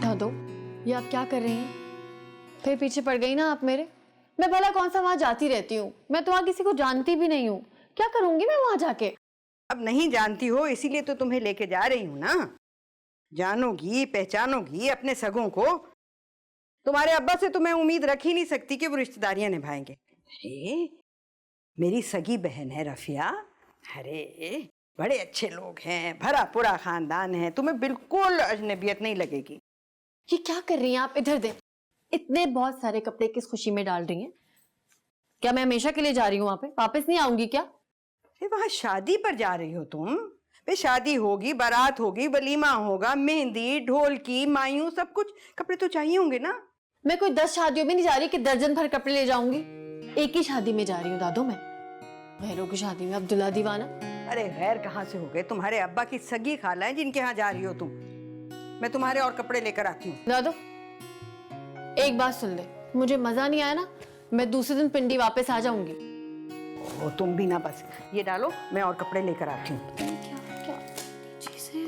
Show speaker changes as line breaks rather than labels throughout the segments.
दादो, ये आप क्या कर रही हैं? फिर पीछे पड़ गई ना आप मेरे। मैं भला कौन सा वहां जाती रहती हूँ, मैं तो वहां किसी को जानती भी नहीं हूँ। क्या करूंगी मैं वहां जाके?
अब नहीं जानती हो इसीलिए तो तुम्हें लेके जा रही हूँ ना। जानोगी पहचानोगी अपने सगों को। तुम्हारे अब्बा से तो मैं उम्मीद रख ही नहीं सकती कि वो रिश्तेदारियां निभाएंगे। अरे मेरी सगी बहन है रफिया। अरे बड़े अच्छे लोग हैं, भरा पूरा खानदान है, तुम्हें बिल्कुल अजनबियत नहीं लगेगी।
ये क्या कर रही हैं आप? इधर दे। इतने बहुत सारे कपड़े किस खुशी में डाल रही हैं? क्या मैं हमेशा के लिए जा रही हूँ वहां पे? वापस नहीं आऊंगी क्या?
वहां शादी पर जा रही हो तुम? वे शादी होगी, बारात होगी, वलीमा होगा, मेहंदी, ढोलकी, मायूं, सब कुछ कपड़े तो चाहिए होंगे ना।
मैं कोई 10 शादियों में नहीं जा रही कि दर्जन भर कपड़े ले जाऊंगी। एक ही शादी में जा रही हूँ दादो मैं, गैरों की शादी में। अब्दुल्ला दीवाना।
अरे गैर कहाँ से हो गए? तुम्हारे अब्बा की सगी खाला है जिनके यहाँ जा रही हो तुम। मैं तुम्हारे और कपड़े लेकर आती हूँ।
दादो एक बात सुन ले, मुझे मजा नहीं आया ना, मैं दूसरे दिन पिंडी वापस आ जाऊंगी।
ओ तुम भी ना, बस ये डालो, मैं और कपड़े लेकर आती हूँ।
क्या क्या चीज है?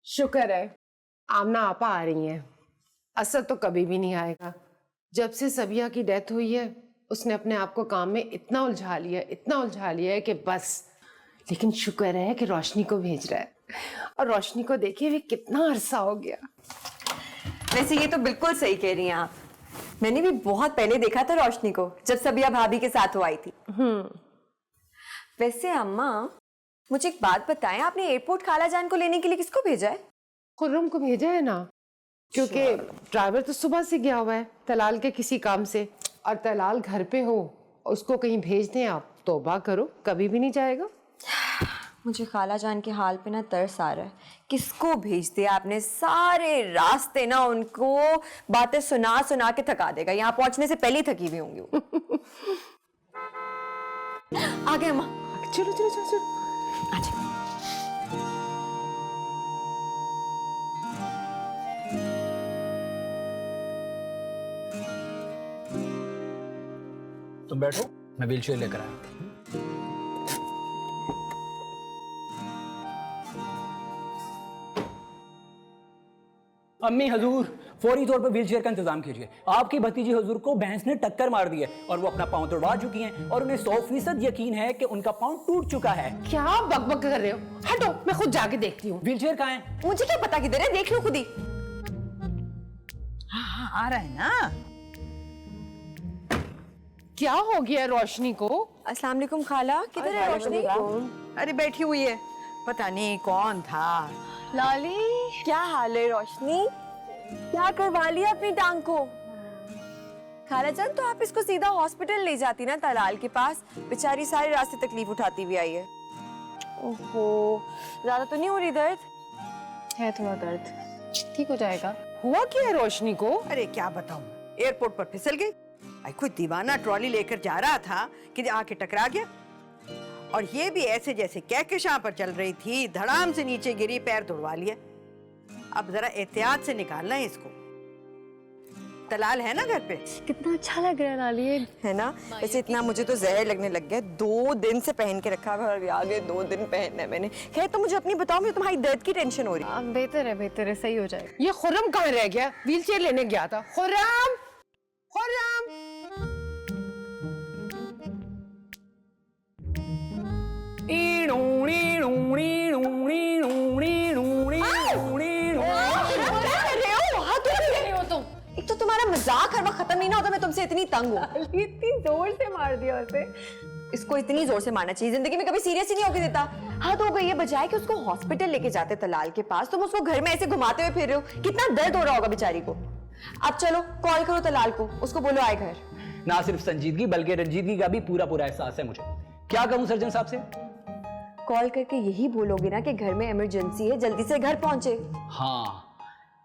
शुक्र है आमना आपा आ रही हैं। असद तो कभी भी नहीं आएगा। जब से सबिया की डेथ हुई है उसने अपने आप को काम में इतना उलझा लिया है कि बस। लेकिन शुक्र है कि रोशनी को भेज रहा है, और रोशनी को देखिए भी कितना अरसा हो गया।
वैसे ये तो बिल्कुल सही कह रही हैं आप। मैंने भी बहुत पहले देखा था रोशनी को, जब सबिया भाभी के साथ वो आई थी। वैसे अम्मा मुझे एक बात बताएं, आपने एयरपोर्ट खाला जान को लेने के लिए किसको भेजा है?
खुर्रम को भेजा है ना, क्योंकि ड्राइवर तो सुबह से गया हुआ है तलाल के किसी काम से, और तलाल घर पे हो, उसको कहीं भेज दें आप, तौबा करो, कभी भी नहीं जाएगा।
मुझे खाला जान के हाल पे ना तरस आ रहा है। किसको भेज दिया आपने? सारे रास्ते ना उनको बातें सुना सुना के थका देगा। यहाँ पहुंचने से पहले ही थकी हुई होंगी वो। आ गए अम्मा।
चलो चलो चलो चलो।
अच्छा
तुम बैठो, मैं व्हीलचेयर लेकर आया। अम्मी हजूर, फौरी तौर पर व्हीलचेयर का इंतजाम कीजिए। आपकी भतीजी हजूर को भैंस ने टक्कर मार दी है और वो अपना पांव तोड़वा चुकी हैं, और उन्हें 100% यकीन है कि उनका पांव टूट चुका है।
क्या बकबक कर रहे हो? हटो, मैं खुद जाके देखती हूँ।
व्हीलचेयर कहाँ है?
मुझे क्या पता किधर है, देख लो खुद ही।
हाँ आ रहा है ना।
क्या हो गया रोशनी को?
अस्सलाम वालेकुम खाला, किधर है रोशनी?
अरे बैठी हुई है, पता नहीं कौन था।
लाली क्या हाल है रोशनी? क्या करवा लिया अपनी टांग को? खाला जान तो आप इसको सीधा हॉस्पिटल ले जाती ना तलाल के पास, बेचारी सारे रास्ते तकलीफ उठाती हुई आई है। ओहो, ज्यादा तो नहीं हो रही दर्द?
है थोड़ा दर्द, ठीक हो जाएगा।
हुआ क्या है रोशनी को?
अरे क्या बताऊं, एयरपोर्ट पर फिसल गई। कोई दीवाना ट्रॉली लेकर जा रहा था कि आके टकरा गया, और ये भी ऐसे जैसे कहकशां पर चल रही थी, धड़ाम से नीचे गिरी, पैर तोड़वा लिया। अब जरा एहतियात से निकालना है इसको। तलाल है ना घर पे?
कितना अच्छा लग रहा है लाली,
है ना? वैसे इतना मुझे तो जहर लगने लग गया। 2 दिन से पहन के रखा है और आगे 2 दिन पहनना है मैंने। खैर तो मुझे अपनी बताओ, मुझे तुम्हारी दर्द की टेंशन हो रही है।
बेहतर है, सही हो जाएगा।
ये खुर्रम कहाँ रह गया? व्हीलचेयर लेने गया था। खुर्रम, खुर्रम।
एक तो तुम्हारा मजाक हर वक्त खत्म नहीं ना होता, मैं तुमसे इतनी तंग हूँ।
इतनी जोर से मार दिया उसे।
इसको इतनी जोर से मारना चाहिए, जिंदगी में कभी सीरियस ही नहीं होके देता। हाँ तो गई है, बजाय कि उसको हॉस्पिटल लेके जाते तलाल के पास, तुम उसको घर में ऐसे घुमाते हुए फिर रहे हो। कितना दर्द हो रहा होगा बेचारी को। अब चलो कॉल करो तलाल को, उसको बोलो आए घर।
ना सिर्फ संजीदगी बल्कि रंजीदगी का भी पूरा एहसास है मुझे। क्या कहूँ सर्जन साहब से?
कॉल करके यही बोलोगे ना कि घर में इमरजेंसी है, जल्दी से घर पहुंचे।
हाँ,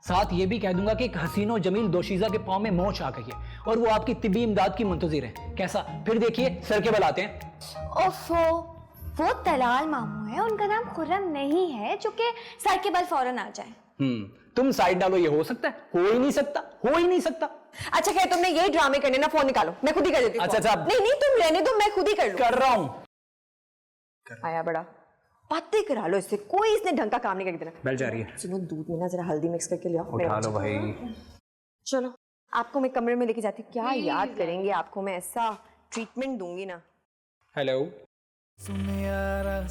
साथ ये भी कह दूंगा कि एक हसीन और जमील दोशीजा के पांव में मोच आ गई है और वो आपकी तिब्बी इमदाद की मुंतजिर है। कैसा? फिर देखिए सर के बल आते हैं।
ओफो, वो तलाल मामू है, उनका नाम खुर्रम नहीं है जो कि सर के बल फौरन आ जाए।
तुम साइड डालो, ये हो सकता है? हो ही नहीं सकता, हो ही नहीं सकता।
अच्छा खैर, तुमने ये ड्रामे करने ना, फोन निकालो, मैं खुद ही कर देती हूँ।
अच्छा,
नहीं नहीं, तुम रहने दो, मैं खुद ही कर लूँ।
कर रहा हूं।
आया बड़ा, बातें करा लो इससे, कोई इसने ढंग का काम नहीं कर देना।
बेल जा रही है।
सुनो, दूध में ना जरा हल्दी मिक्स करके ले आओ।
उठा लो भाई।
चलो, आपको मैं कमरे में लेके जाती हूँ। क्या याद करेंगे आपको, मैं ऐसा ट्रीटमेंट दूंगी ना।
हेलो।
सुन यारा